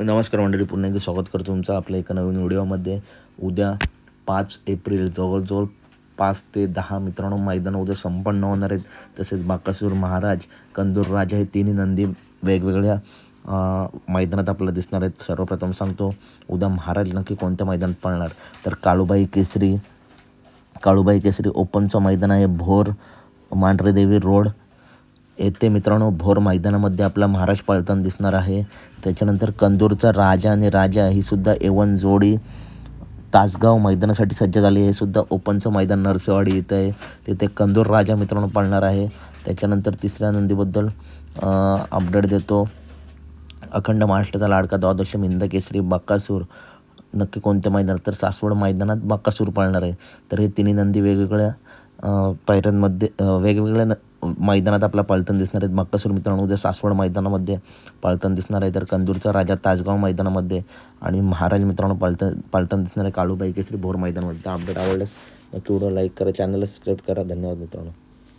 नमस्कार मंडळी, पुन्हा एकदा स्वागत करतो तुमचं आपल्या एका नवीन व्हिडिओमध्ये. उद्या 5 एप्रिल जवळजवळ 5 ते 10 मित्रांनो मैदान उद्या संपन्न होणार आहेत. तसेच बाकासूर महाराज, कंदूर राजा हे तिन्ही नंदी वेगवेगळ्या मैदानात आपल्याला दिसणार आहेत. सर्वप्रथम सांगतो उद्या महाराज नक्की कोणत्या मैदानात पळणार, तर काळूबाई केसरी ओपनचं मैदान आहे भोर मांढरेदेवी रोड येथे मित्रांनो. भोर मैदानामध्ये आपला महाराज पळताना दिसणार आहे. त्याच्यानंतर कंदूरचा राजा आणि राजा ही सुद्धा A1 जोडी तासगाव मैदानासाठी सज्ज झाली. हे सुद्धा ओपनचं मैदान नरसेवाडी इथं आहे. तिथे कंदूर राजा मित्रांनो पळणार आहे. त्याच्यानंतर तिसऱ्या नंदीबद्दल अपडेट देतो. अखंड महाराष्ट्राचा लाडका द्वादश मिंद केसरी बाकासूर नक्की कोणत्या मैदानात, तर सासवड मैदानात बाकासूर पळणार आहे. तर हे तिन्ही नंदी वेगवेगळ्या पायऱ्यांमध्ये वेगवेगळ्या मैदानात आपला पळताना दिसणार आहेत. बाकासूर मित्रांनो उद्या सासवड मैदानामध्ये पळताना दिसणार आहे. तर कंदूरचा राजा तासगाव मैदानामध्ये आणि महाराज मित्रांनो पळताना दिसणार आहे काळूबाई केसरी भोर मैदानामध्ये. अपडेट आवडल्यास नक्की व्हिडिओ लाईक करा, चॅनलला सबस्क्राईब करा. धन्यवाद मित्रांनो.